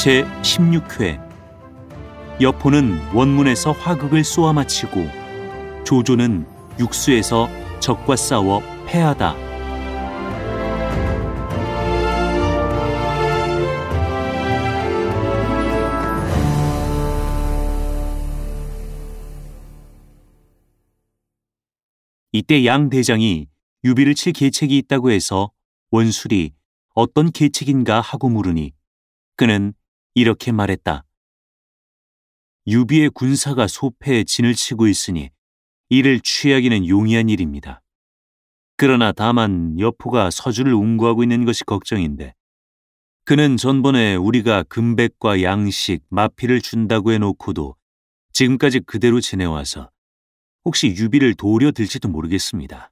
제16회 여포는 원문에서 화극을 쏘아 마치고 조조는 육수에서 적과 싸워 패하다. 이때 양 대장이 유비를 칠 계책이 있다고 해서 원술이 어떤 계책인가 하고 물으니 그는 이렇게 말했다. 유비의 군사가 소패에 진을 치고 있으니 이를 취하기는 용이한 일입니다. 그러나 다만 여포가 서주를 운구하고 있는 것이 걱정인데 그는 전번에 우리가 금백과 양식, 마피를 준다고 해놓고도 지금까지 그대로 지내와서 혹시 유비를 도려들지도 모르겠습니다.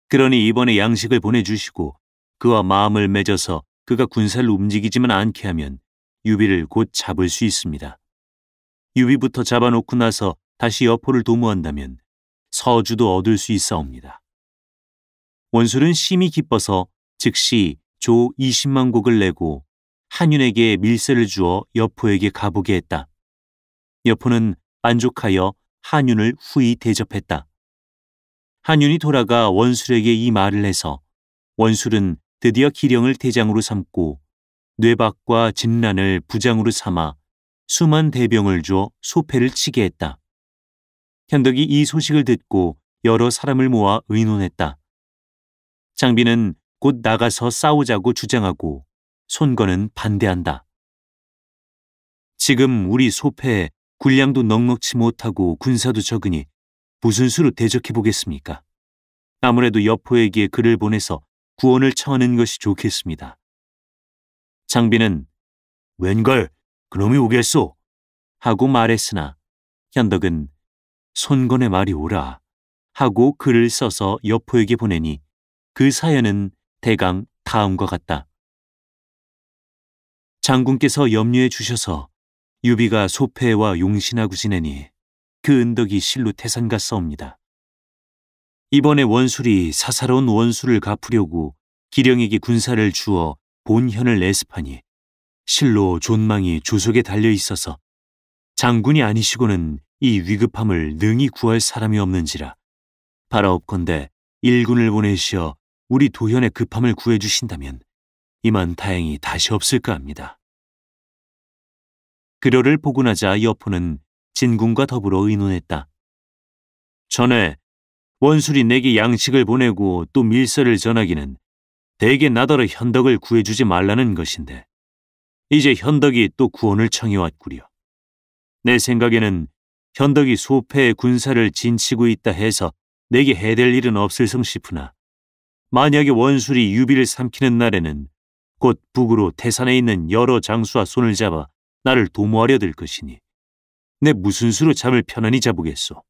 그러니 이번에 양식을 보내주시고 그와 마음을 맺어서 그가 군사를 움직이지만 않게 하면 유비를 곧 잡을 수 있습니다. 유비부터 잡아놓고 나서 다시 여포를 도모한다면 서주도 얻을 수 있사옵니다. 원술은 심히 기뻐서 즉시 조 20만 곡을 내고 한윤에게 밀세를 주어 여포에게 가보게 했다. 여포는 만족하여 한윤을 후히 대접했다. 한윤이 돌아가 원술에게 이 말을 해서 원술은 드디어 기령을 대장으로 삼고 뇌박과 진란을 부장으로 삼아 수만 대병을 줘 소패를 치게 했다. 현덕이 이 소식을 듣고 여러 사람을 모아 의논했다. 장비는 곧 나가서 싸우자고 주장하고 손건은 반대한다. 지금 우리 소패에 군량도 넉넉치 못하고 군사도 적으니 무슨 수로 대적해 보겠습니까? 아무래도 여포에게 글을 보내서 구원을 청하는 것이 좋겠습니다. 장비는 웬걸 그놈이 오겠소 하고 말했으나 현덕은 손건의 말이 옳아 하고 글을 써서 여포에게 보내니 그 사연은 대강 다음과 같다. 장군께서 염려해 주셔서 유비가 소패와 용신하고 지내니 그 은덕이 실로 태산 같사옵니다. 이번에 원술이 사사로운 원수를 갚으려고 기령에게 군사를 주어 본현을 내습하니 실로 존망이 조속에 달려 있어서 장군이 아니시고는 이 위급함을 능히 구할 사람이 없는지라 바라옵건대 일군을 보내시어 우리 도현의 급함을 구해주신다면 이만 다행히 다시 없을까 합니다. 그러를 보고 나자 여포는 진군과 더불어 의논했다. 전에 원술이 내게 양식을 보내고 또 밀서를 전하기는 대개 나더러 현덕을 구해주지 말라는 것인데 이제 현덕이 또 구원을 청해왔구려. 내 생각에는 현덕이 소패의 군사를 진치고 있다 해서 내게 해댈 일은 없을성 싶으나 만약에 원술이 유비를 삼키는 날에는 곧 북으로 태산에 있는 여러 장수와 손을 잡아 나를 도모하려 들 것이니 내 무슨 수로 잠을 편안히 자보겠소.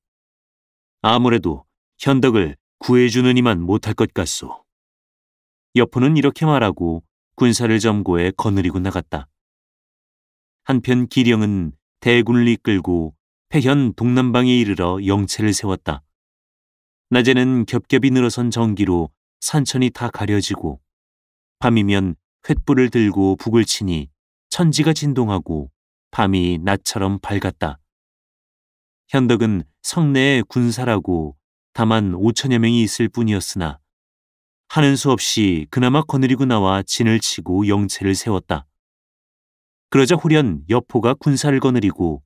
아무래도 현덕을 구해주는 이만 못할 것 같소. 여포는 이렇게 말하고 군사를 점거해 거느리고 나갔다. 한편 기령은 대군을 이끌고 패현 동남방에 이르러 영체를 세웠다. 낮에는 겹겹이 늘어선 전기로 산천이 다 가려지고 밤이면 횃불을 들고 북을 치니 천지가 진동하고 밤이 낮처럼 밝았다. 현덕은 성내에 군사라고 다만 5천여 명이 있을 뿐이었으나 하는 수 없이 그나마 거느리고 나와 진을 치고 영체를 세웠다. 그러자 후련 여포가 군사를 거느리고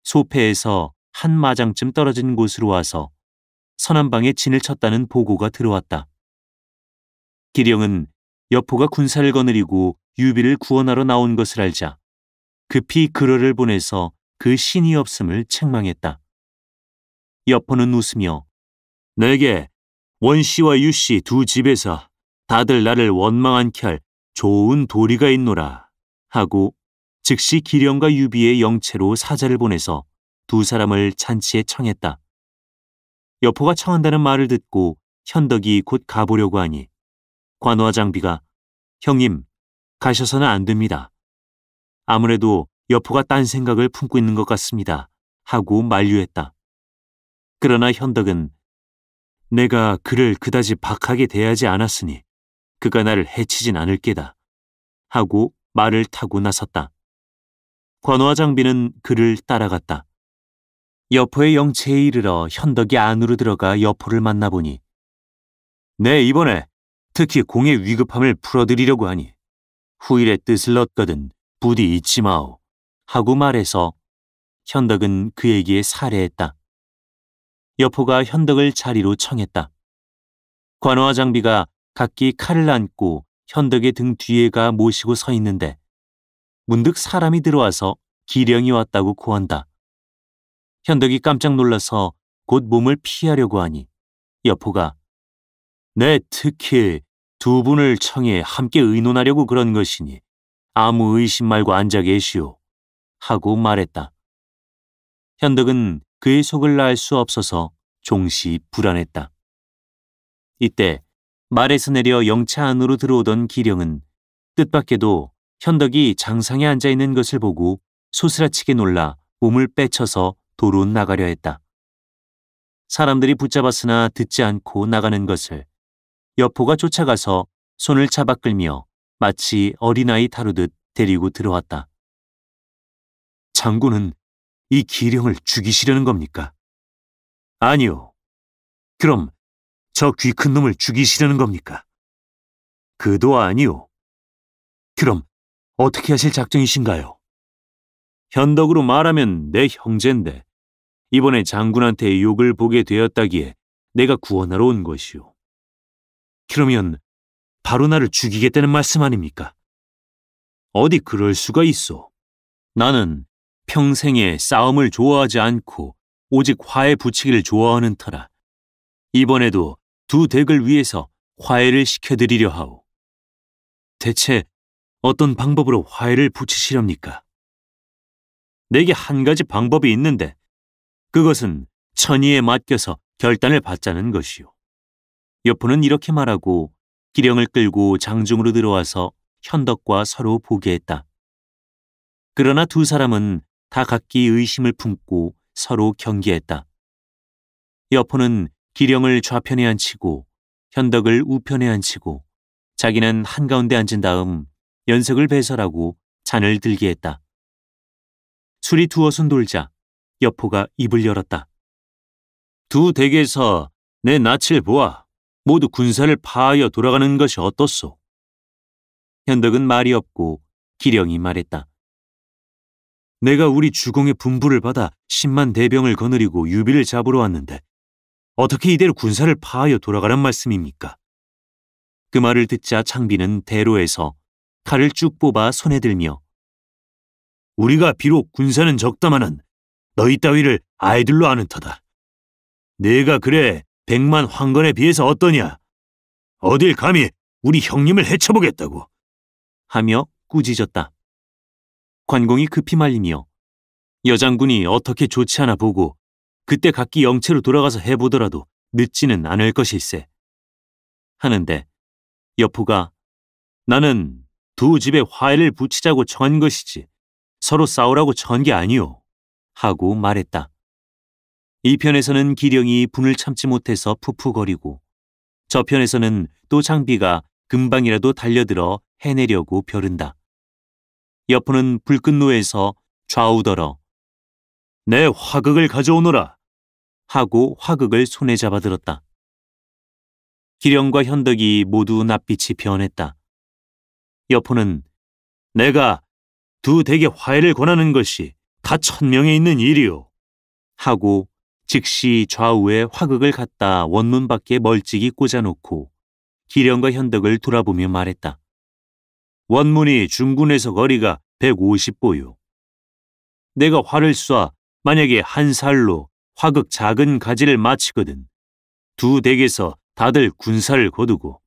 소패에서 한 마장쯤 떨어진 곳으로 와서 서남방에 진을 쳤다는 보고가 들어왔다. 기령은 여포가 군사를 거느리고 유비를 구원하러 나온 것을 알자 급히 글어를 보내서 그 신이 없음을 책망했다. 여포는 웃으며 내게 원씨와 유씨 두 집에서 다들 나를 원망하게 할 좋은 도리가 있노라 하고 즉시 기령과 유비의 영체로 사자를 보내서 두 사람을 잔치에 청했다. 여포가 청한다는 말을 듣고 현덕이 곧 가보려고 하니 관우와 장비가 형님 가셔서는 안 됩니다. 아무래도 여포가 딴 생각을 품고 있는 것 같습니다 하고 만류했다. 그러나 현덕은 내가 그를 그다지 박하게 대하지 않았으니 그가 나를 해치진 않을 게다 하고 말을 타고 나섰다. 관우와 장비는 그를 따라갔다. 여포의 영체에 이르러 현덕이 안으로 들어가 여포를 만나보니 내 이번에 특히 공의 위급함을 풀어드리려고 하니 후일의 뜻을 얻거든 부디 잊지 마오 하고 말해서 현덕은 그에게 살해했다. 여포가 현덕을 자리로 청했다. 관우와 장비가 각기 칼을 안고 현덕의 등 뒤에가 모시고 서 있는데 문득 사람이 들어와서 기령이 왔다고 고한다. 현덕이 깜짝 놀라서 곧 몸을 피하려고 하니 여포가 내 특히 두 분을 청해 함께 의논하려고 그런 것이니 아무 의심 말고 앉아 계시오 하고 말했다. 현덕은 그의 속을 알 수 없어서 종시 불안했다. 이때 말에서 내려 영차 안으로 들어오던 기령은 뜻밖에도 현덕이 장상에 앉아있는 것을 보고 소스라치게 놀라 몸을 빼쳐서 도로 나가려 했다. 사람들이 붙잡았으나 듣지 않고 나가는 것을 여포가 쫓아가서 손을 잡아 끌며 마치 어린아이 다루듯 데리고 들어왔다. 장군은 이 기령을 죽이시려는 겁니까? 아니요. 그럼 저 귀 큰 놈을 죽이시려는 겁니까? 그도 아니요. 그럼 어떻게 하실 작정이신가요? 현덕으로 말하면 내 형제인데 이번에 장군한테 욕을 보게 되었다기에 내가 구원하러 온 것이오. 그러면 바로 나를 죽이겠다는 말씀 아닙니까? 어디 그럴 수가 있어. 나는 평생에 싸움을 좋아하지 않고 오직 화해 붙이기를 좋아하는 터라 이번에도 두 덱을 위해서 화해를 시켜드리려 하오. 대체 어떤 방법으로 화해를 붙이시렵니까? 내게 한 가지 방법이 있는데 그것은 천의에 맡겨서 결단을 받자는 것이오. 여포는 이렇게 말하고 기령을 끌고 장중으로 들어와서 현덕과 서로 보게 했다. 그러나 두 사람은 다 각기 의심을 품고 서로 경계했다. 여포는 기령을 좌편에 앉히고 현덕을 우편에 앉히고 자기는 한가운데 앉은 다음 연석을 배설하고 잔을 들게 했다. 술이 두어 손 돌자 여포가 입을 열었다. 두 덱에서 내 낯을 보아 모두 군사를 파하여 돌아가는 것이 어떻소? 현덕은 말이 없고 기령이 말했다. 내가 우리 주공의 분부를 받아 10만 대병을 거느리고 유비를 잡으러 왔는데 어떻게 이대로 군사를 파하여 돌아가란 말씀입니까? 그 말을 듣자 창비는 대로에서 칼을 쭉 뽑아 손에 들며 우리가 비록 군사는 적다마는 너희 따위를 아이들로 아는 터다. 내가 그래 100만 황건에 비해서 어떠냐? 어딜 감히 우리 형님을 해쳐보겠다고 하며 꾸짖었다. 관공이 급히 말리며 여장군이 어떻게 좋지 않아 보고 그때 각기 영체로 돌아가서 해보더라도 늦지는 않을 것일세 하는데 여포가 나는 두 집에 화해를 붙이자고 청한 것이지 서로 싸우라고 청한 게 아니오 하고 말했다. 이 편에서는 기령이 분을 참지 못해서 푸푸거리고 저편에서는 또 장비가 금방이라도 달려들어 해내려고 벼른다. 여포는 불끈노에서 좌우더러 내 화극을 가져오너라 하고 화극을 손에 잡아들었다. 기령과 현덕이 모두 낯빛이 변했다. 여포는 내가 두 덱의 화해를 권하는 것이 다 천명에 있는 일이오 하고 즉시 좌우에 화극을 갖다 원문 밖에 멀찍이 꽂아놓고 기령과 현덕을 돌아보며 말했다. 원문이 중군에서 거리가 150보요. 내가 활을 쏴 만약에 한 살로 화극 작은 가지를 마치거든 두 덱에서 다들 군사를 거두고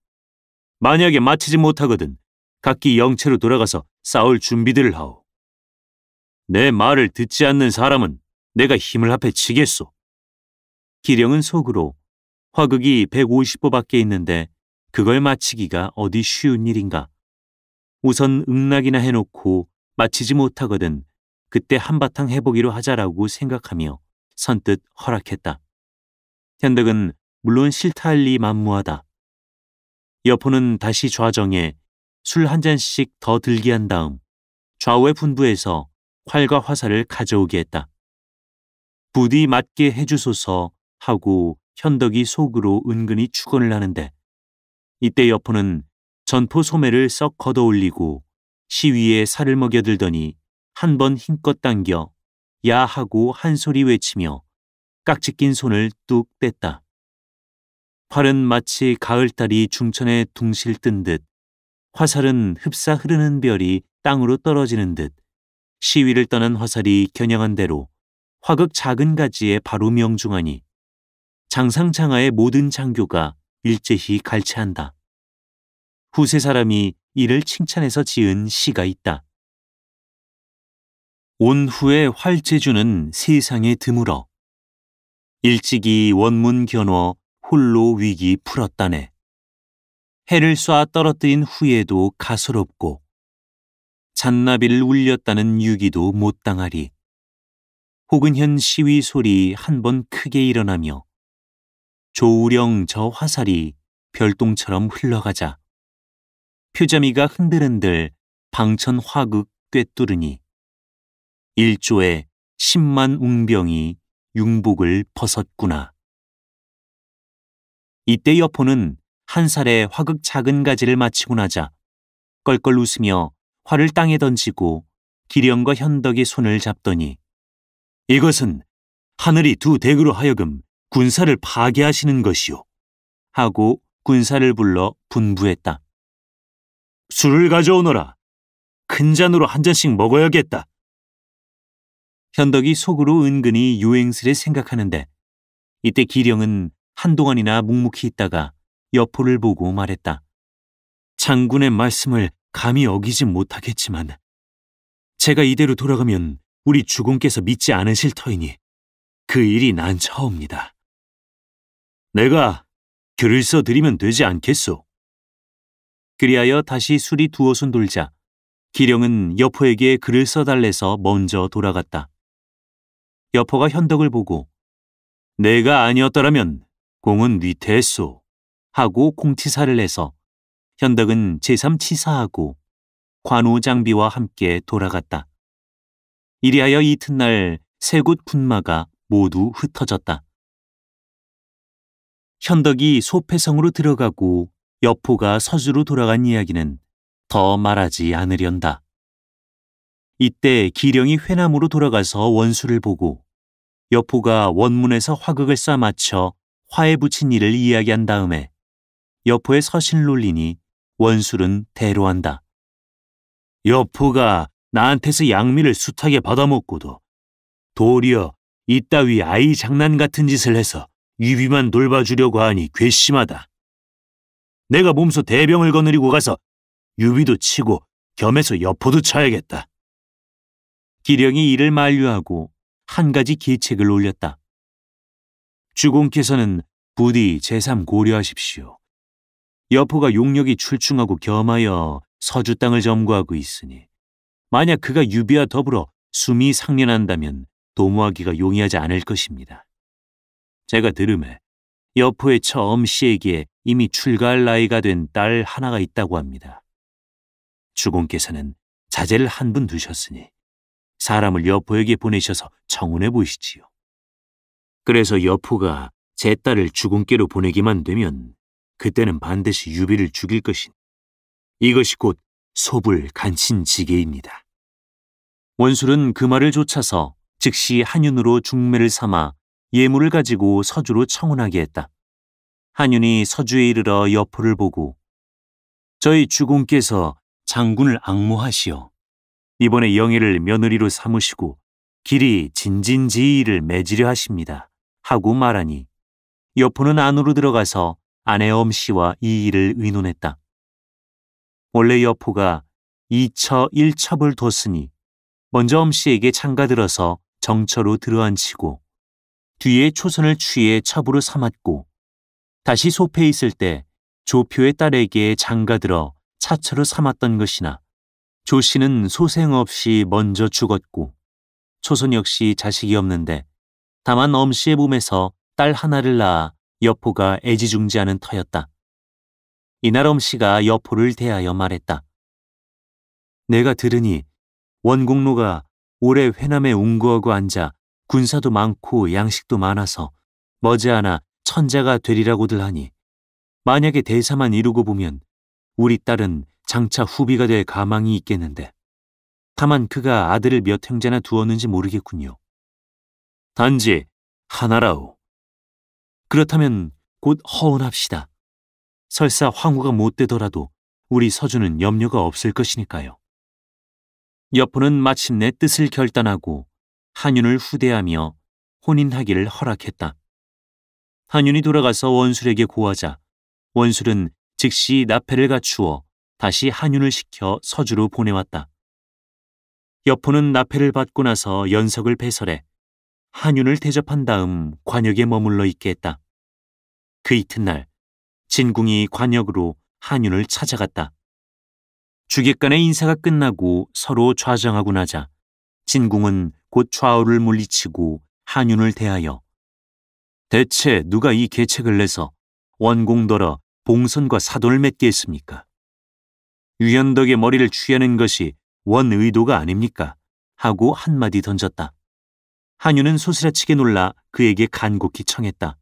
만약에 마치지 못하거든 각기 영체로 돌아가서 싸울 준비들을 하오. 내 말을 듣지 않는 사람은 내가 힘을 합해 치겠소. 기령은 속으로 화극이 150보밖에 있는데 그걸 마치기가 어디 쉬운 일인가. 우선 응낙이나 해놓고 마치지 못하거든 그때 한바탕 해보기로 하자라고 생각하며 선뜻 허락했다. 현덕은 물론 싫다 할 리 만무하다. 여포는 다시 좌정에 술 한 잔씩 더 들게 한 다음 좌우의 분부에서 활과 화살을 가져오게 했다. 부디 맞게 해주소서 하고 현덕이 속으로 은근히 축원을 하는데, 이때 여포는 전포 소매를 썩 걷어올리고 시위에 살을 먹여들더니 한 번 힘껏 당겨 야 하고 한 소리 외치며 깍지 낀 손을 뚝 뗐다. 활은 마치 가을달이 중천에 둥실 뜬 듯, 화살은 흡사 흐르는 별이 땅으로 떨어지는 듯 시위를 떠난 화살이 겨냥한 대로 화극 작은 가지에 바로 명중하니 장상장하의 모든 장교가 일제히 갈채한다. 후세 사람이 이를 칭찬해서 지은 시가 있다. 온 후에 활제주는 세상에 드물어 일찍이 원문 겨눠 홀로 위기 풀었다네. 해를 쏴 떨어뜨린 후에도 가소롭고 잔나비를 울렸다는 유기도 못 당하리. 혹은 현 시위 소리 한 번 크게 일어나며 조우령 저 화살이 별똥처럼 흘러가자 표자미가 흔들흔들 방천 화극 꿰뚫으니 일조에 10만 웅병이 융복을 벗었구나. 이때 여포는 한 살에 화극 작은 가지를 마치고 나자 껄껄 웃으며 활을 땅에 던지고 기령과 현덕의 손을 잡더니 이것은 하늘이 두 댁으로 하여금 군사를 파괴하시는 것이오 하고 군사를 불러 분부했다. 술을 가져오너라. 큰 잔으로 한 잔씩 먹어야겠다. 현덕이 속으로 은근히 요행스레 생각하는데 이때 기령은 한동안이나 묵묵히 있다가 여포를 보고 말했다. 장군의 말씀을 감히 어기지 못하겠지만 제가 이대로 돌아가면 우리 주공께서 믿지 않으실 터이니 그 일이 난처옵니다. 내가 글을 써드리면 되지 않겠소? 그리하여 다시 술이 두어 손 돌자 기령은 여포에게 글을 써달래서 먼저 돌아갔다. 여포가 현덕을 보고 내가 아니었더라면 공은 위태했소 하고 공치사를 내서 현덕은 제3치사하고 관우 장비와 함께 돌아갔다. 이리하여 이튿날 세 곳 군마가 모두 흩어졌다. 현덕이 소패성으로 들어가고 여포가 서주로 돌아간 이야기는 더 말하지 않으련다. 이때 기령이 회남으로 돌아가서 원수를 보고 여포가 원문에서 화극을 쏴 맞춰 화에 붙인 일을 이야기한 다음에 여포의 서신을 올리니 원술은 대로한다. 여포가 나한테서 양미를 숱하게 받아먹고도 도리어 이따위 아이 장난 같은 짓을 해서 유비만 돌봐주려고 하니 괘씸하다. 내가 몸소 대병을 거느리고 가서 유비도 치고 겸해서 여포도 쳐야겠다. 기령이 이를 만류하고 한 가지 계책을 올렸다. 주공께서는 부디 제3 고려하십시오. 여포가 용력이 출중하고 겸하여 서주 땅을 점거하고 있으니 만약 그가 유비와 더불어 숨이 상련한다면 도모하기가 용이하지 않을 것입니다. 제가 들음에 여포의 처 엄씨에게 이미 출가할 나이가 된 딸 하나가 있다고 합니다. 주공께서는 자제를 한 분 두셨으니 사람을 여포에게 보내셔서 청혼해 보시지요. 그래서 여포가 제 딸을 주공께로 보내기만 되면 그때는 반드시 유비를 죽일 것이니 이것이 곧 소불 간친지계입니다. 원술은 그 말을 좇아서 즉시 한윤으로 중매를 삼아 예물을 가지고 서주로 청혼하게 했다. 한윤이 서주에 이르러 여포를 보고 저희 주공께서 장군을 앙모하시어 이번에 영예를 며느리로 삼으시고 길이 진진지의를 맺으려 하십니다 하고 말하니 여포는 안으로 들어가서 아내 엄씨와 이 일을 의논했다. 원래 여포가 2처 1첩을 뒀으니 먼저 엄씨에게 장가들어서 정처로 들어앉히고 뒤에 초선을 취해 첩으로 삼았고 다시 소패에 있을 때 조표의 딸에게 장가들어 차처로 삼았던 것이나 조씨는 소생 없이 먼저 죽었고 초선 역시 자식이 없는데 다만 엄씨의 몸에서 딸 하나를 낳아 여포가 애지중지하는 터였다. 이날 엄씨가 여포를 대하여 말했다. 내가 들으니 원공로가 오래 회남에 운구하고 앉아 군사도 많고 양식도 많아서 머지않아 천자가 되리라고들 하니 만약에 대사만 이루고 보면 우리 딸은 장차 후비가 될 가망이 있겠는데 다만 그가 아들을 몇 형제나 두었는지 모르겠군요. 단지 하나라오. 그렇다면 곧 허운합시다. 설사 황후가 못 되더라도 우리 서주는 염려가 없을 것이니까요. 여포는 마침내 뜻을 결단하고 한윤을 후대하며 혼인하기를 허락했다. 한윤이 돌아가서 원술에게 고하자 원술은 즉시 나패를 갖추어 다시 한윤을 시켜 서주로 보내왔다. 여포는 나패를 받고 나서 연석을 배설해 한윤을 대접한 다음 관역에 머물러 있게 했다. 그 이튿날 진궁이 관역으로 한윤을 찾아갔다. 주객간의 인사가 끝나고 서로 좌정하고 나자 진궁은 곧 좌우를 물리치고 한윤을 대하여 대체 누가 이 계책을 내서 원공더러 봉선과 사돈을 맺게 했습니까? 유현덕의 머리를 취하는 것이 원 의도가 아닙니까? 하고 한마디 던졌다. 한윤은 소스라치게 놀라 그에게 간곡히 청했다.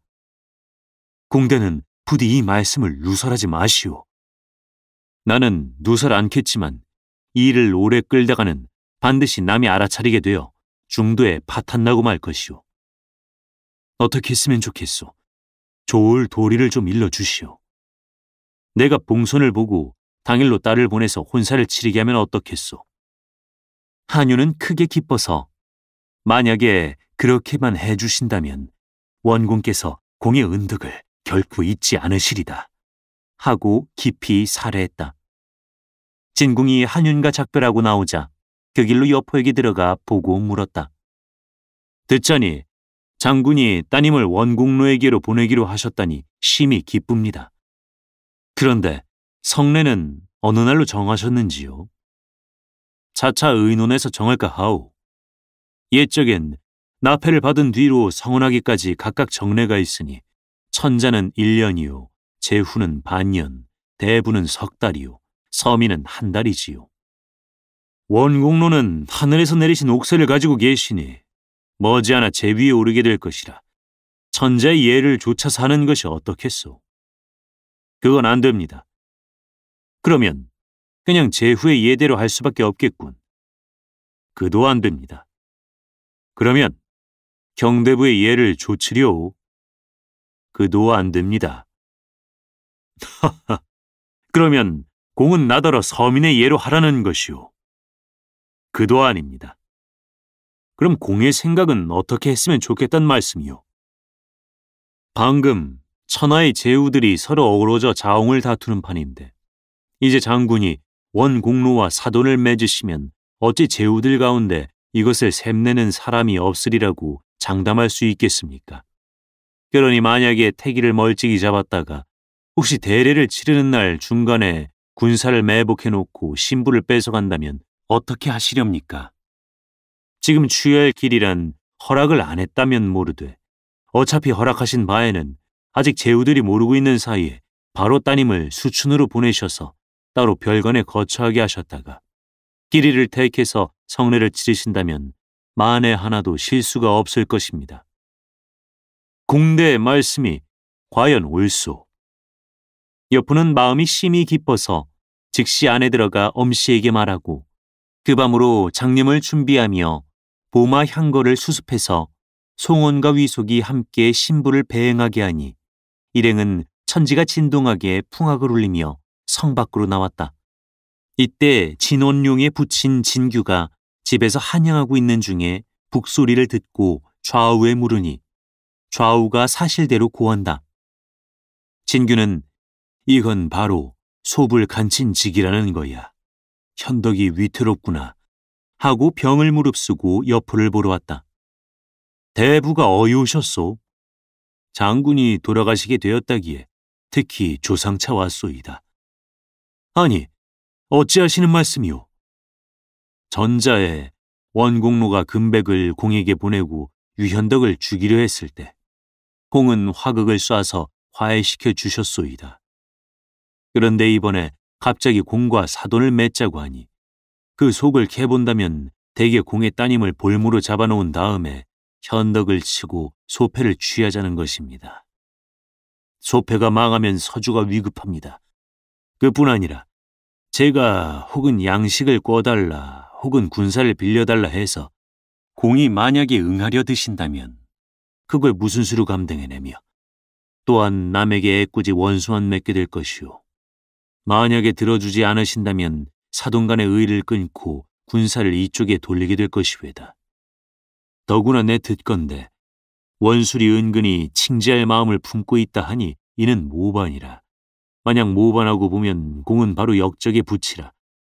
공대는 부디 이 말씀을 누설하지 마시오. 나는 누설 않겠지만 이 일을 오래 끌다가는 반드시 남이 알아차리게 되어 중도에 파탄나고 말 것이오. 어떻게 했으면 좋겠소? 좋을 도리를 좀 일러주시오. 내가 봉선을 보고 당일로 딸을 보내서 혼사를 치르게 하면 어떻겠소? 한윤은 크게 기뻐서 만약에 그렇게만 해주신다면 원공께서 공의 은덕을 결코 잊지 않으시리다 하고 깊이 살해했다. 진궁이 한윤과 작별하고 나오자 그 길로 여포에게 들어가 보고 물었다. 듣자니 장군이 따님을 원공로에게로 보내기로 하셨다니 심히 기쁩니다. 그런데 성례는 어느 날로 정하셨는지요? 차차 의논해서 정할까 하오. 옛적엔 나패를 받은 뒤로 성혼하기까지 각각 정례가 있으니 천자는 1년이요, 제후는 반년, 대부는 석 달이요, 서민은 한 달이지요. 원공로는 하늘에서 내리신 옥새를 가지고 계시니 머지않아 제위에 오르게 될 것이라 천자의 예를 좇아서 하는 것이 어떻겠소? 그건 안 됩니다. 그러면 그냥 제후의 예대로 할 수밖에 없겠군. 그도 안 됩니다. 그러면 경대부의 예를 좇으려오. 그도 안 됩니다. 하하, 그러면 공은 나더러 서민의 예로 하라는 것이오. 그도 아닙니다. 그럼 공의 생각은 어떻게 했으면 좋겠단 말씀이오? 방금 천하의 제후들이 서로 어우러져 자웅을 다투는 판인데 이제 장군이 원공로와 사돈을 맺으시면 어찌 제후들 가운데 이것을 샘내는 사람이 없으리라고 장담할 수 있겠습니까? 그러니 만약에 태기를 멀찍이 잡았다가 혹시 대례를 치르는 날 중간에 군사를 매복해놓고 신부를 뺏어간다면 어떻게 하시렵니까? 지금 취해야 할 길이란 허락을 안 했다면 모르되 어차피 허락하신 바에는 아직 제후들이 모르고 있는 사이에 바로 따님을 수춘으로 보내셔서 따로 별관에 거처하게 하셨다가 길이를 택해서 성례를 치르신다면 만에 하나도 실수가 없을 것입니다. 공대의 말씀이 과연 옳소. 여포는 마음이 심히 기뻐서 즉시 안에 들어가 엄씨에게 말하고 그 밤으로 장림을 준비하며 보마 향거를 수습해서 송원과 위속이 함께 신부를 배행하게 하니 일행은 천지가 진동하게 풍악을 울리며 성 밖으로 나왔다. 이때 진원룡에 붙인 진규가 집에서 한양하고 있는 중에 북소리를 듣고 좌우에 물으니 좌우가 사실대로 고한다. 진규는 이건 바로 소불 간친직이라는 거야. 현덕이 위태롭구나 하고 병을 무릅쓰고 여포를 보러 왔다. 대부가 어이오셨소? 장군이 돌아가시게 되었다기에 특히 조상차 왔소이다. 아니, 어찌하시는 말씀이오? 전자에 원공로가 금백을 공에게 보내고 유현덕을 죽이려 했을 때 공은 화극을 쏴서 화해시켜 주셨소이다. 그런데 이번에 갑자기 공과 사돈을 맺자고 하니 그 속을 캐본다면 대개 공의 따님을 볼모로 잡아놓은 다음에 현덕을 치고 소패를 취하자는 것입니다. 소패가 망하면 서주가 위급합니다. 그뿐 아니라 제가 혹은 양식을 꿔달라 혹은 군사를 빌려달라 해서 공이 만약에 응하려 드신다면 그걸 무슨 수로 감당해내며 또한 남에게 애꿎이 원수만 맺게 될 것이오. 만약에 들어주지 않으신다면 사돈간의 의를 끊고 군사를 이쪽에 돌리게 될 것이외다. 더구나 내 듣건대 원술이 은근히 칭지할 마음을 품고 있다 하니 이는 모반이라. 만약 모반하고 보면 공은 바로 역적에 붙이라.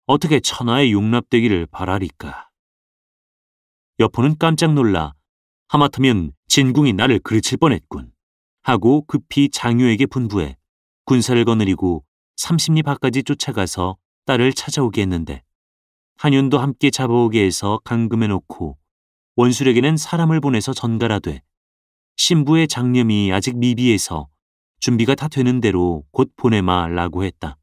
어떻게 천하에 용납되기를 바라리까. 여포는 깜짝 놀라 하마터면 진궁이 나를 그르칠 뻔했군 하고 급히 장유에게 분부해 군사를 거느리고 30리 밖까지 쫓아가서 딸을 찾아오게 했는데 한윤도 함께 잡아오게 해서 감금해놓고 원술에게는 사람을 보내서 전가라되 신부의 장념이 아직 미비해서 준비가 다 되는 대로 곧 보내마라고 했다.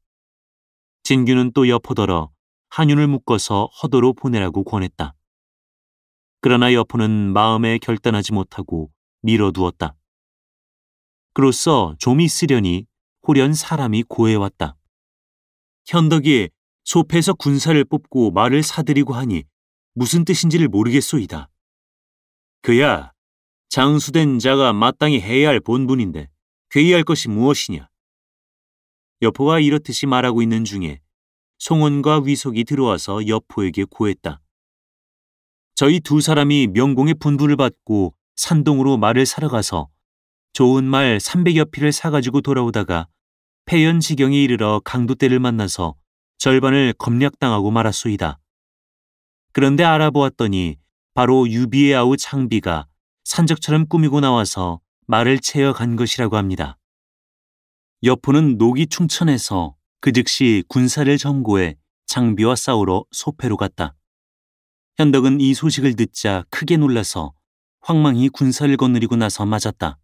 진규는 또 여포더러 한윤을 묶어서 허도로 보내라고 권했다. 그러나 여포는 마음에 결단하지 못하고 미뤄두었다. 그로써 좀 있으려니 호련 사람이 고해왔다. 현덕이 소패에서 군사를 뽑고 말을 사들이고 하니 무슨 뜻인지를 모르겠소이다. 그야 장수된 자가 마땅히 해야 할 본분인데 괴이할 것이 무엇이냐. 여포가 이렇듯이 말하고 있는 중에 송원과 위속이 들어와서 여포에게 고했다. 저희 두 사람이 명공의 분부를 받고 산동으로 말을 사러 가서 좋은 말 300여匹를 사가지고 돌아오다가 폐연지경에 이르러 강도떼를 만나서 절반을 검략당하고 말았소이다. 그런데 알아보았더니 바로 유비의 아우 창비가 산적처럼 꾸미고 나와서 말을 채어 간 것이라고 합니다. 여포는 녹이 충천해서 그 즉시 군사를 정고해 장비와 싸우러 소패로 갔다. 현덕은 이 소식을 듣자 크게 놀라서 황망히 군사를 거느리고 나서 맞았다.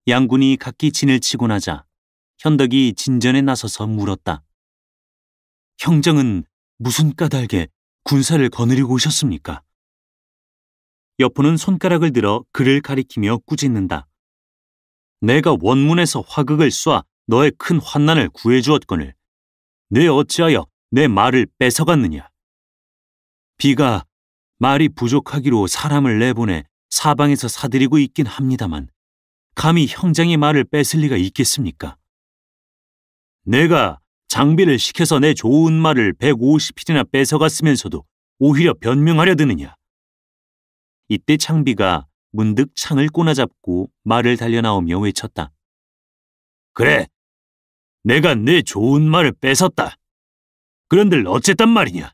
양군이 각기 진을 치고 나자 현덕이 진전에 나서서 물었다. 형정은 무슨 까닭에 군사를 거느리고 오셨습니까? 여포는 손가락을 들어 그를 가리키며 꾸짖는다. 내가 원문에서 화극을 쏴 너의 큰 환난을 구해주었거늘 내 어찌하여 내 말을 뺏어갔느냐. 비가 말이 부족하기로 사람을 내보내 사방에서 사들이고 있긴 합니다만 감히 형장의 말을 뺏을 리가 있겠습니까? 내가 장비를 시켜서 내 좋은 말을 150匹나 뺏어갔으면서도 오히려 변명하려 드느냐. 이때 창비가 문득 창을 꼬나잡고 말을 달려나오며 외쳤다. 그래, 내가 내 좋은 말을 뺏었다. 그런들 어쨌단 말이냐.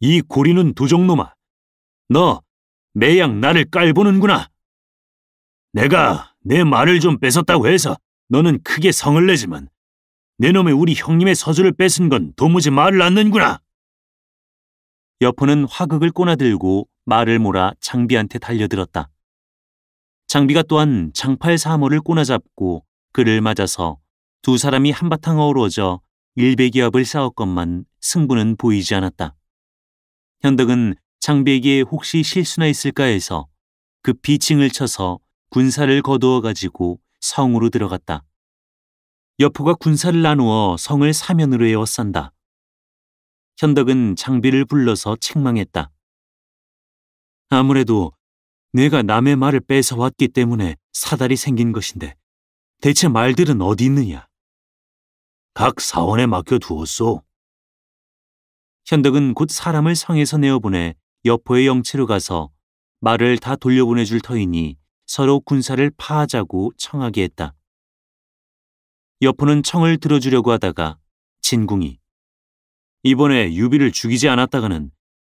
이 고리는 도적놈아, 너 매양 나를 깔보는구나. 내가 내 말을 좀 뺏었다고 해서 너는 크게 성을 내지만 내 놈의 우리 형님의 서주를 뺏은 건 도무지 말을 않는구나. 여포는 화극을 꼬나들고 말을 몰아 장비한테 달려들었다. 장비가 또한 장팔 사모를 꼬나잡고 그를 맞아서 두 사람이 한바탕 어우러져 일백여합을 싸웠건만 승부는 보이지 않았다. 현덕은 장비에게 혹시 실수나 있을까 해서 급히 징을 쳐서 군사를 거두어 가지고 성으로 들어갔다. 여포가 군사를 나누어 성을 사면으로 에워싼다. 현덕은 장비를 불러서 책망했다. 아무래도 내가 남의 말을 뺏어왔기 때문에 사달이 생긴 것인데 대체 말들은 어디 있느냐? 각 사원에 맡겨두었소. 현덕은 곧 사람을 성에서 내어보내 여포의 영체로 가서 말을 다 돌려보내줄 터이니 서로 군사를 파하자고 청하게 했다. 여포는 청을 들어주려고 하다가 진궁이 이번에 유비를 죽이지 않았다가는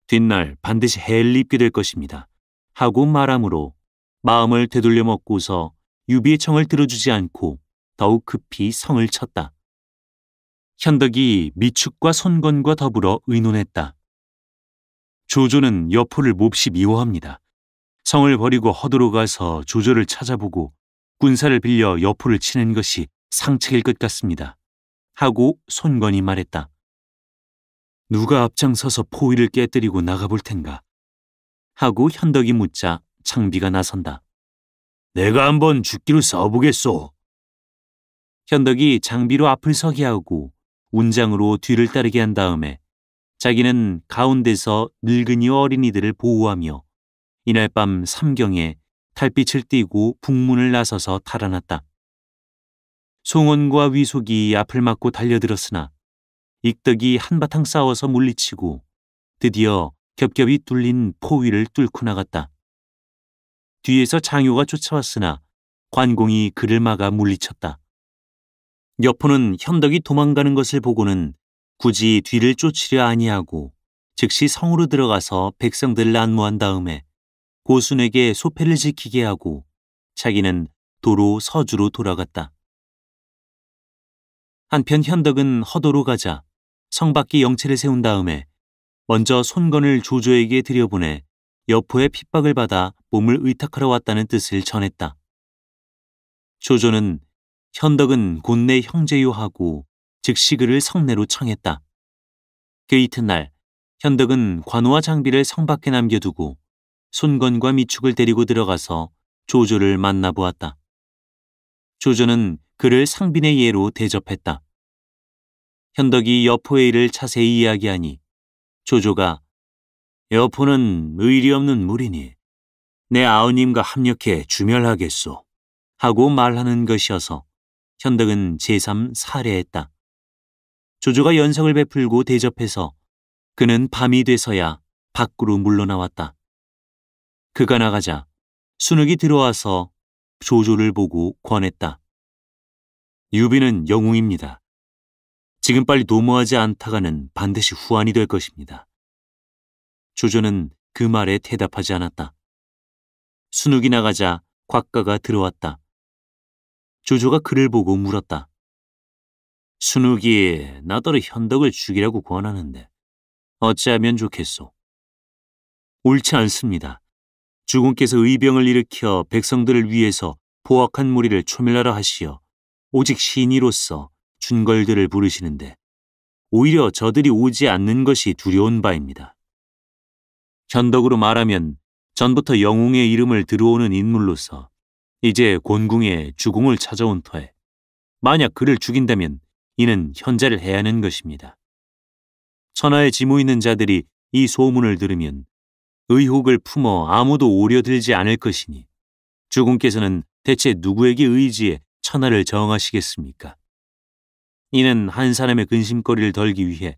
뒷날 반드시 해를 입게 될 것입니다 하고 말하므로 마음을 되돌려 먹고서 유비의 청을 들어주지 않고 더욱 급히 성을 쳤다. 현덕이 미축과 손건과 더불어 의논했다. 조조는 여포를 몹시 미워합니다. 성을 버리고 허도로 가서 조조를 찾아보고 군사를 빌려 여포를 치는 것이 상책일 것 같습니다 하고 손건이 말했다. 누가 앞장서서 포위를 깨뜨리고 나가볼 텐가? 하고 현덕이 묻자 창비가 나선다. 내가 한번 죽기로 싸워보겠소. 현덕이 장비로 앞을 서게 하고 운장으로 뒤를 따르게 한 다음에 자기는 가운데서 늙은이 어린이들을 보호하며 이날 밤 삼경에 달빛을 띠고 북문을 나서서 달아났다. 송원과 위속이 앞을 막고 달려들었으나 익덕이 한바탕 싸워서 물리치고 드디어 겹겹이 뚫린 포위를 뚫고 나갔다. 뒤에서 장효가 쫓아왔으나 관공이 그를 막아 물리쳤다. 여포는 현덕이 도망가는 것을 보고는 굳이 뒤를 쫓으려 아니하고 즉시 성으로 들어가서 백성들을 안모한 다음에 고순에게 소패를 지키게 하고 자기는 도로 서주로 돌아갔다. 한편 현덕은 허도로 가자 성 밖에 영체를 세운 다음에 먼저 손건을 조조에게 들여보내 여포의 핍박을 받아 몸을 의탁하러 왔다는 뜻을 전했다. 조조는 현덕은 곧내 형제요 하고 즉시 그를 성내로 청했다. 그 이튿날 현덕은 관우와 장비를 성 밖에 남겨두고 손건과 미축을 데리고 들어가서 조조를 만나보았다. 조조는 그를 상빈의 예로 대접했다. 현덕이 여포의 일을 자세히 이야기하니 조조가 여포는 의리 없는 무리니 내 아우님과 합력해 주멸하겠소 하고 말하는 것이어서 현덕은 제3 살해했다. 조조가 연석을 베풀고 대접해서 그는 밤이 돼서야 밖으로 물러나왔다. 그가 나가자 순욱이 들어와서 조조를 보고 권했다. 유비는 영웅입니다. 지금 빨리 도모하지 않다가는 반드시 후환이 될 것입니다. 조조는 그 말에 대답하지 않았다. 순욱이 나가자 곽가가 들어왔다. 조조가 그를 보고 물었다. 순욱이 나더러 현덕을 죽이라고 권하는데 어찌하면 좋겠소? 옳지 않습니다. 주공께서 의병을 일으켜 백성들을 위해서 포악한 무리를 초멸하라 하시어 오직 신이로서 준걸들을 부르시는데 오히려 저들이 오지 않는 것이 두려운 바입니다. 현덕으로 말하면 전부터 영웅의 이름을 들어오는 인물로서 이제 곤궁에 주공을 찾아온 터에 만약 그를 죽인다면 이는 현자를 해야 하는 것입니다. 천하에 지모 있는 자들이 이 소문을 들으면 의혹을 품어 아무도 오려들지 않을 것이니 주공께서는 대체 누구에게 의지해 천하를 정하시겠습니까? 이는 한 사람의 근심거리를 덜기 위해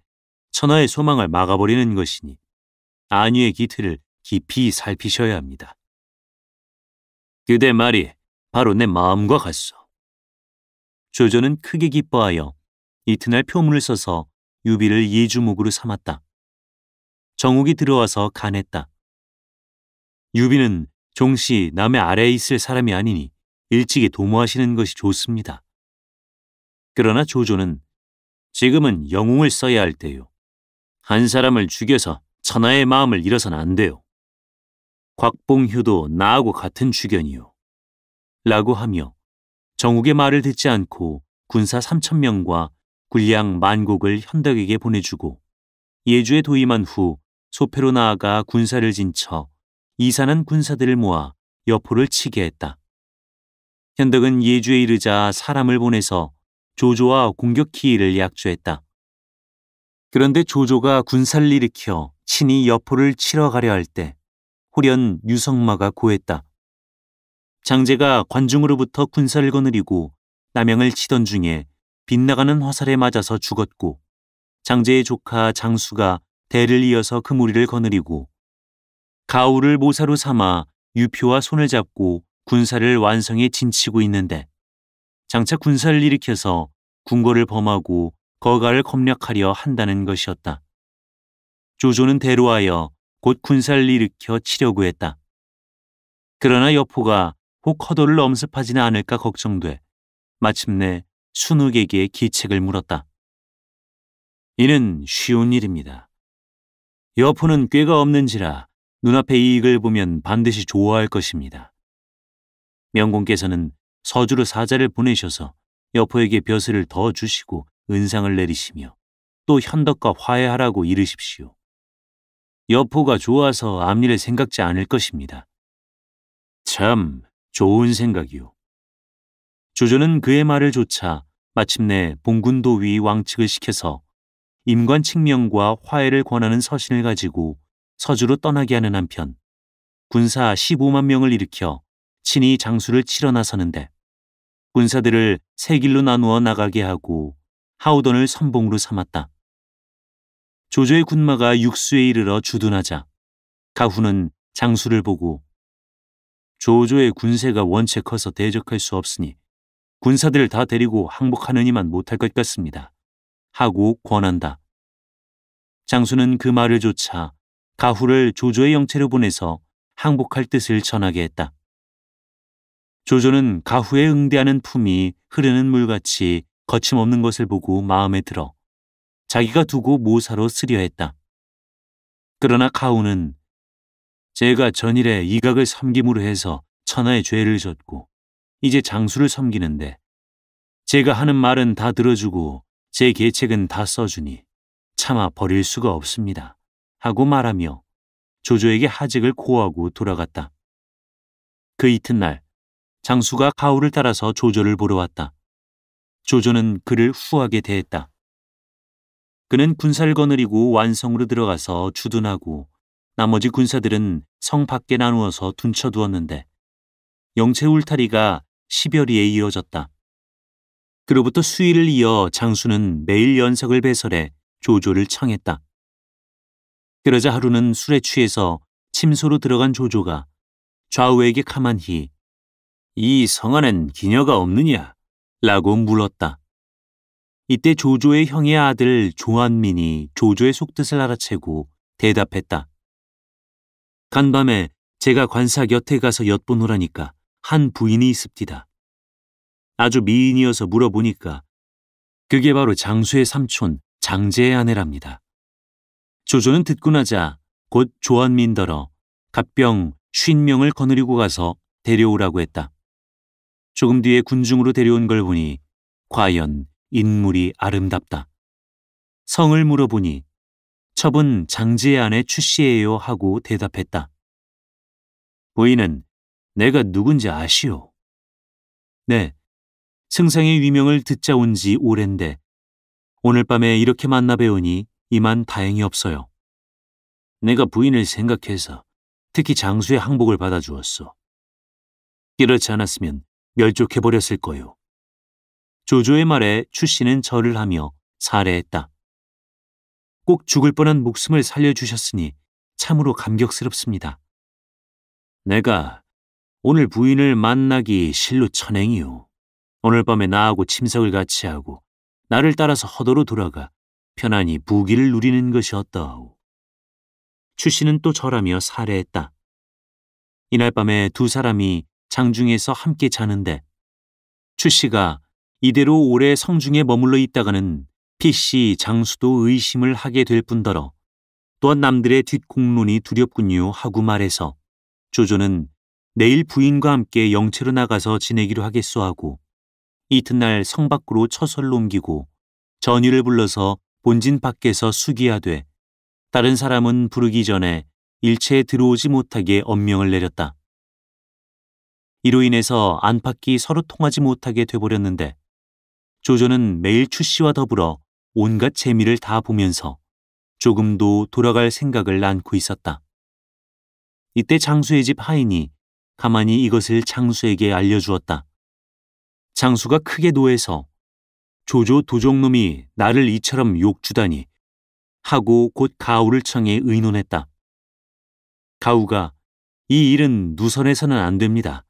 천하의 소망을 막아버리는 것이니 안위의 기틀을 깊이 살피셔야 합니다. 그대 말이 바로 내 마음과 같소. 조조는 크게 기뻐하여 이튿날 표문을 써서 유비를 예주목으로 삼았다. 정욱이 들어와서 간했다. 유비는 종시 남의 아래에 있을 사람이 아니니 일찍이 도모하시는 것이 좋습니다. 그러나 조조는 지금은 영웅을 써야 할 때요. 한 사람을 죽여서 천하의 마음을 잃어서는 안 돼요. 곽봉효도 나하고 같은 주견이요. 라고 하며 정욱의 말을 듣지 않고 군사 3,000명과 군량 10,000곡을 현덕에게 보내주고 예주에 도임한 후 소패로 나아가 군사를 진쳐 이산한 군사들을 모아 여포를 치게 했다. 현덕은 예주에 이르자 사람을 보내서 조조와 공격 기일을 약조했다. 그런데 조조가 군사를 일으켜 친히 여포를 치러 가려 할 때 호련 유성마가 고했다. 장제가 관중으로부터 군사를 거느리고 남양을 치던 중에 빗나가는 화살에 맞아서 죽었고 장제의 조카 장수가 대를 이어서 그 무리를 거느리고 가우를 모사로 삼아 유표와 손을 잡고 군사를 완성에 진치고 있는데 장차 군사를 일으켜서 궁궐을 범하고 거가를 검략하려 한다는 것이었다. 조조는 대로하여 곧 군사를 일으켜 치려고 했다. 그러나 여포가 혹 허도를 엄습하지는 않을까 걱정돼 마침내 순욱에게 기책을 물었다. 이는 쉬운 일입니다. 여포는 꾀가 없는지라 눈앞의 이익을 보면 반드시 좋아할 것입니다. 명공께서는 서주로 사자를 보내셔서 여포에게 벼슬을 더 주시고 은상을 내리시며 또 현덕과 화해하라고 이르십시오. 여포가 좋아서 앞일을 생각지 않을 것입니다. 참 좋은 생각이요. 조조는 그의 말을 조차 마침내 봉군도위 왕측을 시켜서 임관 칙명과 화해를 권하는 서신을 가지고 서주로 떠나게 하는 한편 군사 15만 명을 일으켜 친히 장수를 치러 나서는데 군사들을 세 길로 나누어 나가게 하고 하우돈을 선봉으로 삼았다. 조조의 군마가 육수에 이르러 주둔하자 가후는 장수를 보고 조조의 군세가 원체 커서 대적할 수 없으니 군사들을 다 데리고 항복하느니만 못할 것 같습니다. 하고 권한다. 장수는 그 말을 조차 가후를 조조의 영체로 보내서 항복할 뜻을 전하게 했다. 조조는 가후에 응대하는 품이 흐르는 물같이 거침없는 것을 보고 마음에 들어 자기가 두고 모사로 쓰려 했다. 그러나 가후는 제가 전일에 이각을 섬김으로 해서 천하의 죄를 졌고 이제 장수를 섬기는데 제가 하는 말은 다 들어주고 제 계책은 다 써주니 차마 버릴 수가 없습니다. 하고 말하며 조조에게 하직을 고하고 돌아갔다. 그 이튿날 장수가 가후를 따라서 조조를 보러 왔다. 조조는 그를 후하게 대했다. 그는 군사를 거느리고 완성으로 들어가서 주둔하고 나머지 군사들은 성 밖에 나누어서 둔쳐두었는데 영체 울타리가 10여리에 이어졌다. 그로부터 수일을 이어 장수는 매일 연석을 배설해 조조를 청했다. 그러자 하루는 술에 취해서 침소로 들어간 조조가 좌우에게 가만히 이 성 안엔 기녀가 없느냐? 라고 물었다. 이때 조조의 형의 아들 조한민이 조조의 속뜻을 알아채고 대답했다. 간밤에 제가 관사 곁에 가서 엿보노라니까 한 부인이 있습디다. 아주 미인이어서 물어보니까 그게 바로 장수의 삼촌 장제의 아내랍니다. 조조는 듣고 나자 곧 조한민더러 갑병 50명을 거느리고 가서 데려오라고 했다. 조금 뒤에 군중으로 데려온 걸 보니 과연 인물이 아름답다. 성을 물어보니 첩은 장제의 아내 추씨예요 하고 대답했다. 부인은 내가 누군지 아시오? 네, 승상의 위명을 듣자 온 지 오랜데 오늘 밤에 이렇게 만나 뵈오니 이만 다행이 없어요. 내가 부인을 생각해서 특히 장수의 항복을 받아주었소. 그렇지 않았으면 멸족해버렸을 거요. 조조의 말에 추씨는 절을 하며 살해했다. 꼭 죽을 뻔한 목숨을 살려주셨으니 참으로 감격스럽습니다. 내가 오늘 부인을 만나기 실로 천행이요. 오늘 밤에 나하고 침석을 같이 하고 나를 따라서 허도로 돌아가 편안히 부귀를 누리는 것이 어떠하오. 추씨는 또 절하며 살해했다. 이날 밤에 두 사람이 장중에서 함께 자는데 추씨가 이대로 오래 성중에 머물러 있다가는 필시 장수도 의심을 하게 될 뿐더러 또한 남들의 뒷공론이 두렵군요 하고 말해서 조조는 내일 부인과 함께 영체로 나가서 지내기로 하겠소 하고 이튿날 성 밖으로 처소를 옮기고 전의를 불러서 본진 밖에서 수기하되 다른 사람은 부르기 전에 일체에 들어오지 못하게 엄명을 내렸다. 이로 인해서 안팎이 서로 통하지 못하게 돼버렸는데 조조는 매일 추씨와 더불어 온갖 재미를 다 보면서 조금도 돌아갈 생각을 않고 있었다. 이때 장수의 집 하인이 가만히 이것을 장수에게 알려주었다. 장수가 크게 노해서 조조 도적놈이 나를 이처럼 욕주다니 하고 곧 가후를 청해 의논했다. 가후가 이 일은 누선해서는 안 됩니다.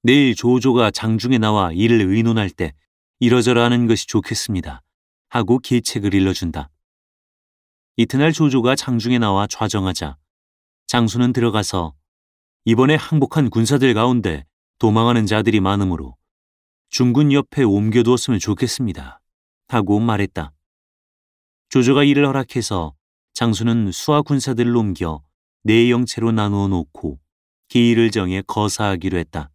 내일 조조가 장중에 나와 이를 의논할 때 이러저러 하는 것이 좋겠습니다. 하고 계책을 일러준다. 이튿날 조조가 장중에 나와 좌정하자 장수는 들어가서 이번에 항복한 군사들 가운데 도망하는 자들이 많으므로 중군 옆에 옮겨두었으면 좋겠습니다. 하고 말했다. 조조가 이를 허락해서 장수는 수하 군사들을 옮겨 네 영체로 나누어 놓고 기일을 정해 거사하기로 했다.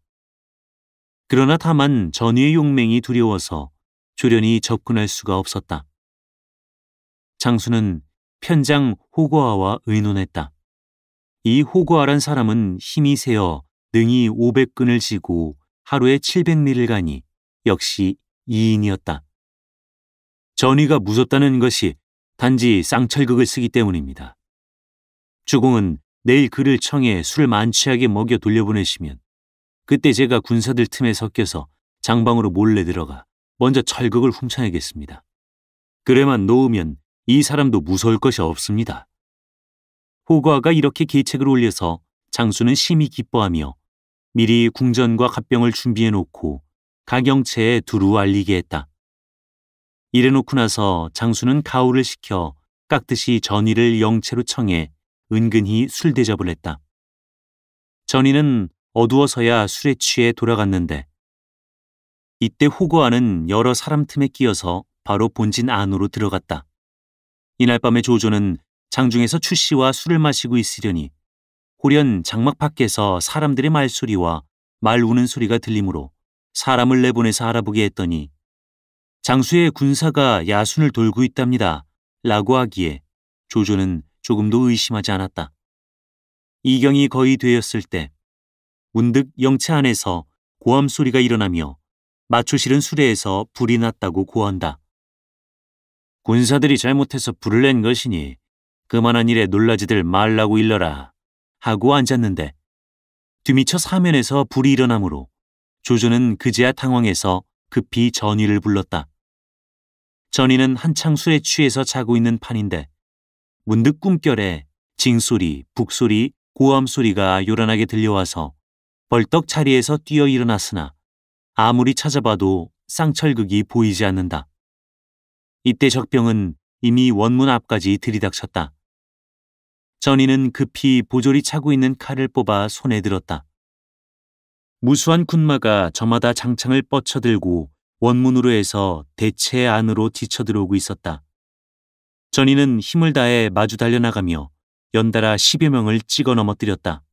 그러나 다만 전의의 용맹이 두려워서 조련이 접근할 수가 없었다. 장수는 편장 호거아와 의논했다. 이 호거아란 사람은 힘이 세어 능히 500근을 지고 하루에 700리를 가니 역시 이인이었다. 전의가 무섭다는 것이 단지 쌍철극을 쓰기 때문입니다. 주공은 내일 그를 청해 술을 만취하게 먹여 돌려보내시면 그때 제가 군사들 틈에 섞여서 장방으로 몰래 들어가 먼저 철극을 훔쳐내겠습니다. 그래만 놓으면 이 사람도 무서울 것이 없습니다. 호거아가 이렇게 계책을 올려서 장수는 심히 기뻐하며 미리 궁전과 갑병을 준비해놓고 가경체에 두루 알리게 했다. 이래놓고 나서 장수는 가후를 시켜 깍듯이 전의를 영체로 청해 은근히 술 대접을 했다. 전의는 어두워서야 술에 취해 돌아갔는데 이때 호거아는 여러 사람 틈에 끼어서 바로 본진 안으로 들어갔다. 이날 밤에 조조는 장중에서 추씨와 술을 마시고 있으려니 호련 장막 밖에서 사람들의 말소리와 말 우는 소리가 들리므로 사람을 내보내서 알아보게 했더니 장수의 군사가 야순을 돌고 있답니다 라고 하기에 조조는 조금도 의심하지 않았다. 이경이 거의 되었을 때 문득 영체 안에서 고함 소리가 일어나며 마초 실은 수레에서 불이 났다고 고한다. 군사들이 잘못해서 불을 낸 것이니 그만한 일에 놀라지들 말라고 일러라 하고 앉았는데 뒤미처 사면에서 불이 일어나므로 조조는 그제야 당황해서 급히 전의를 불렀다. 전의는 한창 술에 취해서 자고 있는 판인데 문득 꿈결에 징소리, 북소리, 고함소리가 요란하게 들려와서 벌떡 자리에서 뛰어 일어났으나 아무리 찾아봐도 쌍철극이 보이지 않는다. 이때 적병은 이미 원문 앞까지 들이닥쳤다. 전의는 급히 보졸이 차고 있는 칼을 뽑아 손에 들었다. 무수한 군마가 저마다 장창을 뻗쳐들고 원문으로 해서 대체 안으로 뒤쳐들어오고 있었다. 전의는 힘을 다해 마주 달려나가며 연달아 10여 명을 찍어 넘어뜨렸다.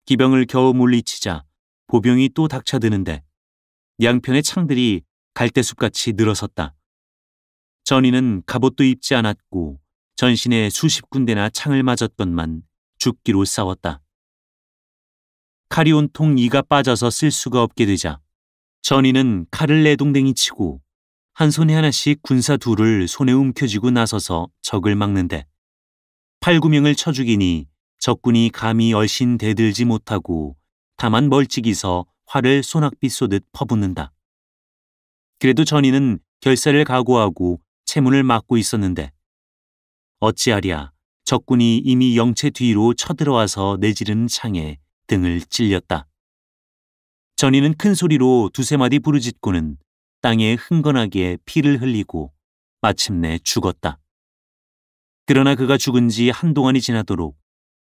기병을 겨우 물리치자 보병이 또 닥쳐드는데 양편의 창들이 갈대숲같이 늘어섰다. 전의는 갑옷도 입지 않았고 전신에 수십 군데나 창을 맞았건만 죽기로 싸웠다. 칼이 온통 이가 빠져서 쓸 수가 없게 되자 전의는 칼을 내동댕이 치고 한 손에 하나씩 군사 둘을 손에 움켜쥐고 나서서 적을 막는데 8, 9명을 쳐 죽이니 적군이 감히 얼씬 대들지 못하고 다만 멀찍이서 활을 소낙비 쏘듯 퍼붓는다. 그래도 전의는 결사를 각오하고 채문을 막고 있었는데 어찌하랴 적군이 이미 영체 뒤로 쳐들어와서 내지르는 창에 등을 찔렸다. 전의는 큰 소리로 두세 마디 부르짖고는 땅에 흥건하게 피를 흘리고 마침내 죽었다. 그러나 그가 죽은 지 한동안이 지나도록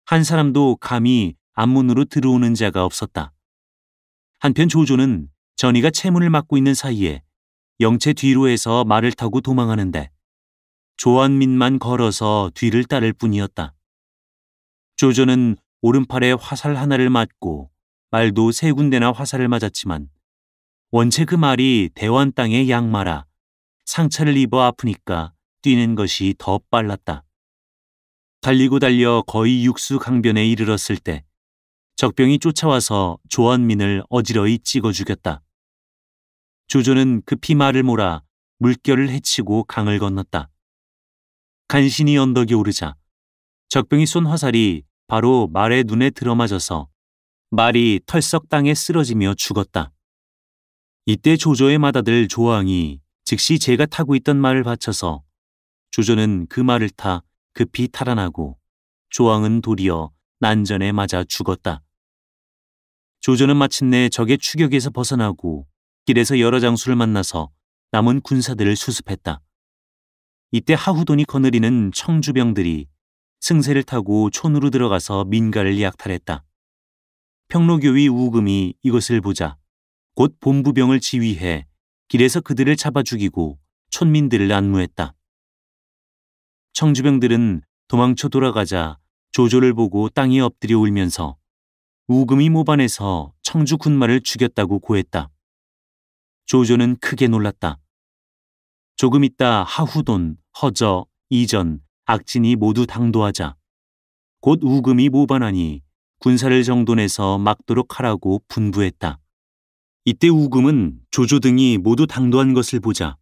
한 사람도 감히 앞문으로 들어오는 자가 없었다. 한편 조조는 전의가 채문을 막고 있는 사이에 영체 뒤로 해서 말을 타고 도망하는데 조한민만 걸어서 뒤를 따를 뿐이었다. 조조는 오른팔에 화살 하나를 맞고 말도 3군데나 화살을 맞았지만 원체 그 말이 대환 땅의 양마라 상처를 입어 아프니까 뛰는 것이 더 빨랐다. 달리고 달려 거의 육수 강변에 이르렀을 때 적병이 쫓아와서 조한민을 어지러이 찍어 죽였다. 조조는 급히 말을 몰아 물결을 헤치고 강을 건넜다. 간신히 언덕에 오르자 적병이 쏜 화살이 바로 말의 눈에 들어맞아서 말이 털썩 땅에 쓰러지며 죽었다. 이때 조조의 맏아들 조항이 즉시 제가 타고 있던 말을 받쳐서 조조는 그 말을 타 급히 탈환하고 조항은 도리어 난전에 맞아 죽었다. 조조는 마침내 적의 추격에서 벗어나고 길에서 여러 장수를 만나서 남은 군사들을 수습했다. 이때 하후돈이 거느리는 청주병들이 승세를 타고 촌으로 들어가서 민가를 약탈했다. 평로교위 우금이 이것을 보자 곧 본부병을 지휘해 길에서 그들을 잡아 죽이고 촌민들을 안무했다. 청주병들은 도망쳐 돌아가자 조조를 보고 땅에 엎드려 울면서 우금이 모반에서 청주 군마를 죽였다고 고했다. 조조는 크게 놀랐다. 조금 있다 하후돈, 허저, 이전, 악진이 모두 당도하자 곧 우금이 모반하니 군사를 정돈해서 막도록 하라고 분부했다. 이때 우금은 조조 등이 모두 당도한 것을 보자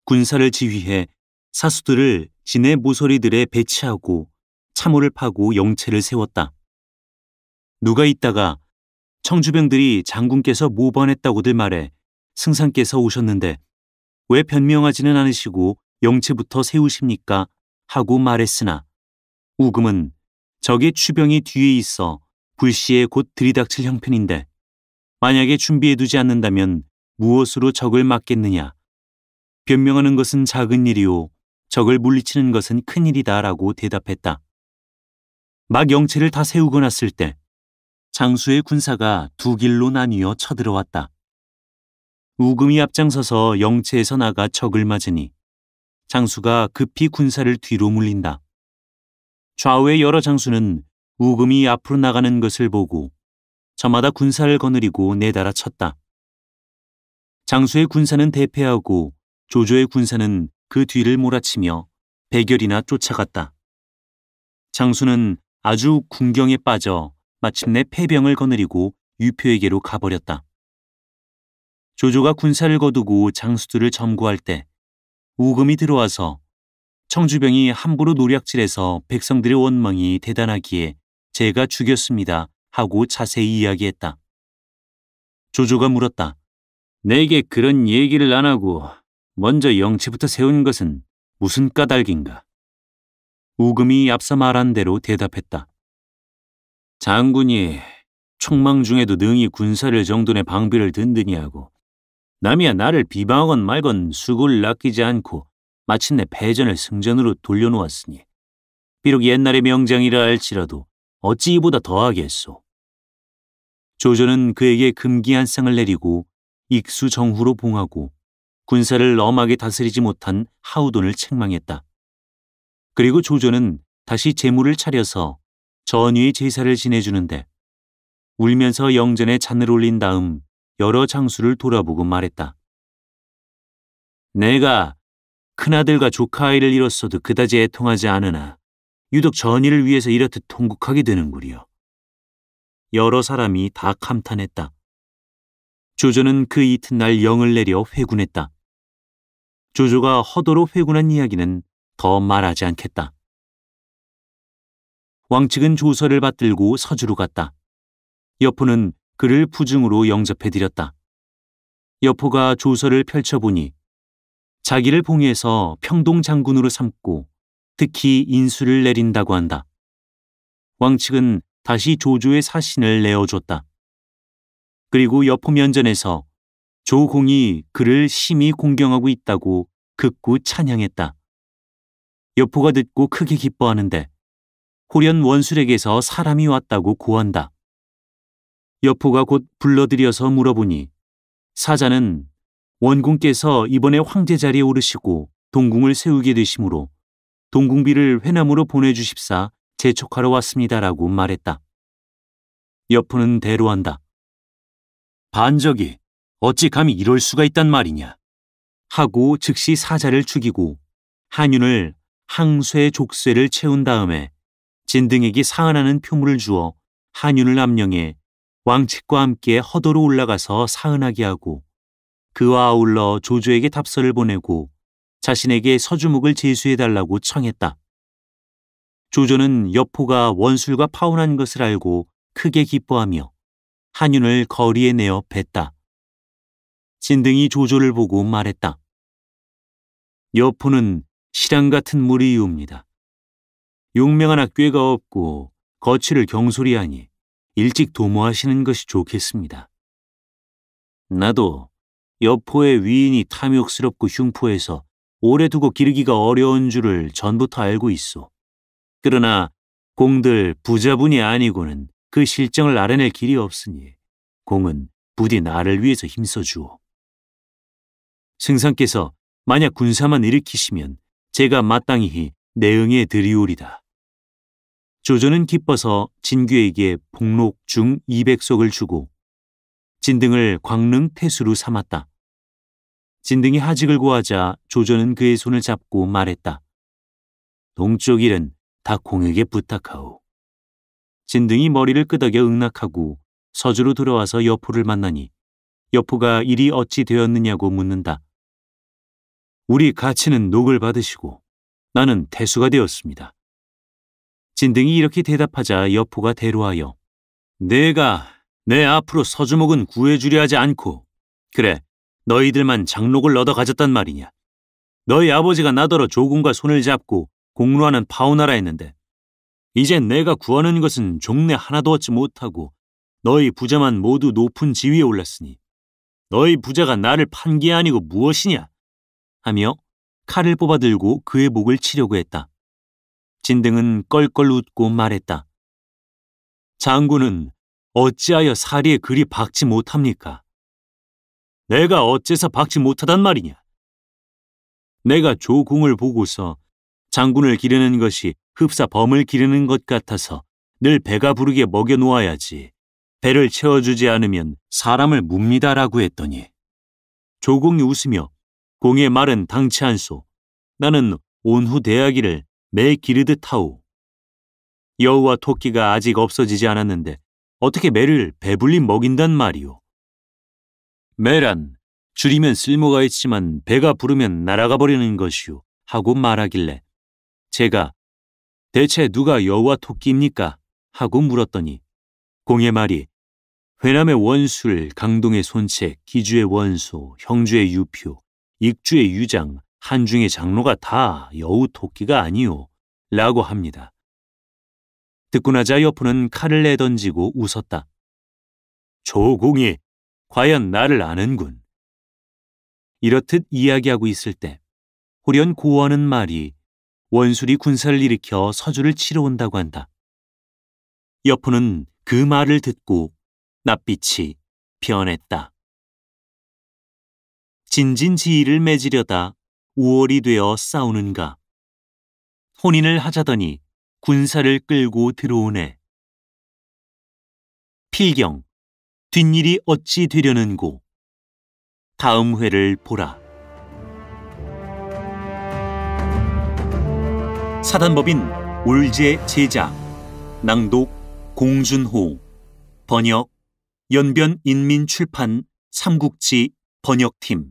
군사를 지휘해 사수들을 진해 모서리들에 배치하고 참호를 파고 영체를 세웠다. 누가 있다가 청주병들이 장군께서 모반했다고들 말해 승상께서 오셨는데 왜 변명하지는 않으시고 영체부터 세우십니까? 하고 말했으나 우금은 적의 추병이 뒤에 있어 불시에 곧 들이닥칠 형편인데 만약에 준비해두지 않는다면 무엇으로 적을 막겠느냐. 변명하는 것은 작은 일이요 적을 물리치는 것은 큰 일이다라고 대답했다. 막 영체를 다 세우고 났을 때 장수의 군사가 두 길로 나뉘어 쳐들어왔다. 우금이 앞장서서 영체에서 나가 적을 맞으니 장수가 급히 군사를 뒤로 물린다. 좌우의 여러 장수는 우금이 앞으로 나가는 것을 보고 저마다 군사를 거느리고 내달아 쳤다. 장수의 군사는 대패하고 조조의 군사는 그 뒤를 몰아치며 100여리나 쫓아갔다. 장수는 아주 군경에 빠져 마침내 패병을 거느리고 유표에게로 가버렸다. 조조가 군사를 거두고 장수들을 점거할 때 우금이 들어와서 청주병이 함부로 노략질해서 백성들의 원망이 대단하기에 제가 죽였습니다 하고 자세히 이야기했다. 조조가 물었다. 내게 그런 얘기를 안 하고 먼저 영체부터 세운 것은 무슨 까닭인가? 우금이 앞서 말한 대로 대답했다. 장군이 총망 중에도 능히 군사를 정돈해 방비를 든든히 하고 남이야 나를 비방하건 말건 수고를 아끼지 않고 마침내 패전을 승전으로 돌려놓았으니 비록 옛날의 명장이라 할지라도 어찌 이보다 더하겠소. 조조는 그에게 금기 한 쌍을 내리고 익수정후로 봉하고 군사를 엄하게 다스리지 못한 하우돈을 책망했다. 그리고 조조는 다시 제물을 차려서 전위의 제사를 지내주는데 울면서 영전에 잔을 올린 다음 여러 장수를 돌아보고 말했다. 내가 큰아들과 조카 아이를 잃었어도 그다지 애통하지 않으나 유독 전의를 위해서 이렇듯 통곡하게 되는구려. 여러 사람이 다 감탄했다. 조조는 그 이튿날 영을 내려 회군했다. 조조가 허도로 회군한 이야기는 더 말하지 않겠다. 왕측은 조서를 받들고 서주로 갔다. 여포는 그를 부중으로 영접해드렸다. 여포가 조서를 펼쳐보니 자기를 봉해서 평동 장군으로 삼고 특히 인수를 내린다고 한다. 왕측은 다시 조조의 사신을 내어줬다. 그리고 여포 면전에서 조공이 그를 심히 공경하고 있다고 극구 찬양했다. 여포가 듣고 크게 기뻐하는데 호련 원술에게서 사람이 왔다고 고한다. 여포가 곧 불러들여서 물어보니 사자는 원궁께서 이번에 황제 자리에 오르시고 동궁을 세우게 되시므로 동궁비를 회남으로 보내주십사 재촉하러 왔습니다라고 말했다. 여포는 대로한다. 반적이 어찌 감히 이럴 수가 있단 말이냐 하고 즉시 사자를 죽이고 한윤을 항쇠 족쇄를 채운 다음에 진등에게 사은하는 표물을 주어 한윤을 암령해 왕칙과 함께 허도로 올라가서 사은하게 하고 그와 아울러 조조에게 답서를 보내고 자신에게 서주묵을 제수해달라고 청했다. 조조는 여포가 원술과 파혼한 것을 알고 크게 기뻐하며 한윤을 거리에 내어 뵀다. 진등이 조조를 보고 말했다. 여포는 실랑 같은 무리이옵니다. 용맹하나 꾀가 없고 거취를 경솔히하니 일찍 도모하시는 것이 좋겠습니다. 나도 여포의 위인이 탐욕스럽고 흉포해서 오래 두고 기르기가 어려운 줄을 전부터 알고 있소. 그러나 공들 부자분이 아니고는 그 실정을 알아낼 길이 없으니 공은 부디 나를 위해서 힘써주오. 승상께서 만약 군사만 일으키시면 제가 마땅히 내응해 드리오리다. 조조는 기뻐서 진규에게 복록 중 200석을 주고 진등을 광릉 태수로 삼았다. 진등이 하직을 고하자 조조는 그의 손을 잡고 말했다. 동쪽 일은 다 공에게 부탁하오. 진등이 머리를 끄덕여 응낙하고 서주로 들어와서 여포를 만나니 여포가 일이 어찌 되었느냐고 묻는다. 우리 가치는 녹을 받으시고 나는 태수가 되었습니다. 진등이 이렇게 대답하자 여포가 대로하여 내가 내 앞으로 서주목은 구해주려 하지 않고 그래 너희들만 장록을 얻어 가졌단 말이냐. 너희 아버지가 나더러 조공과 손을 잡고 공로하는 파오나라 했는데 이제 내가 구하는 것은 종래 하나도 얻지 못하고 너희 부자만 모두 높은 지위에 올랐으니 너희 부자가 나를 판 게 아니고 무엇이냐 하며 칼을 뽑아들고 그의 목을 치려고 했다. 진등은 껄껄 웃고 말했다. 장군은 어찌하여 사리에 그리 박지 못합니까? 내가 어째서 박지 못하단 말이냐? 내가 조공을 보고서 장군을 기르는 것이 흡사 범을 기르는 것 같아서 늘 배가 부르게 먹여 놓아야지 배를 채워주지 않으면 사람을 묵니다라고 했더니 조공이 웃으며 공의 말은 당치 않소. 나는 온후 대하기를 매 기르듯 하오. 여우와 토끼가 아직 없어지지 않았는데 어떻게 매를 배불리 먹인단 말이오. 매란 줄이면 쓸모가 있지만 배가 부르면 날아가 버리는 것이오 하고 말하길래 제가 대체 누가 여우와 토끼입니까? 하고 물었더니 공의 말이 회남의 원술, 강동의 손책, 기주의 원소, 형주의 유표, 익주의 유장, 한중의 장로가 다 여우 토끼가 아니오 라고 합니다. 듣고 나자 여포는 칼을 내던지고 웃었다. 조공이 과연 나를 아는군. 이렇듯 이야기하고 있을 때 호련 고하는 말이 원술이 군사를 일으켜 서주를 치러 온다고 한다. 여포는 그 말을 듣고 낯빛이 변했다. 진진지휘를 맺으려다 5월이 되어 싸우는가. 혼인을 하자더니 군사를 끌고 들어오네. 필경, 뒷일이 어찌 되려는고. 다음 회를 보라. 사단법인 올제 제작, 낭독 공준호, 번역 연변인민출판 삼국지 번역팀.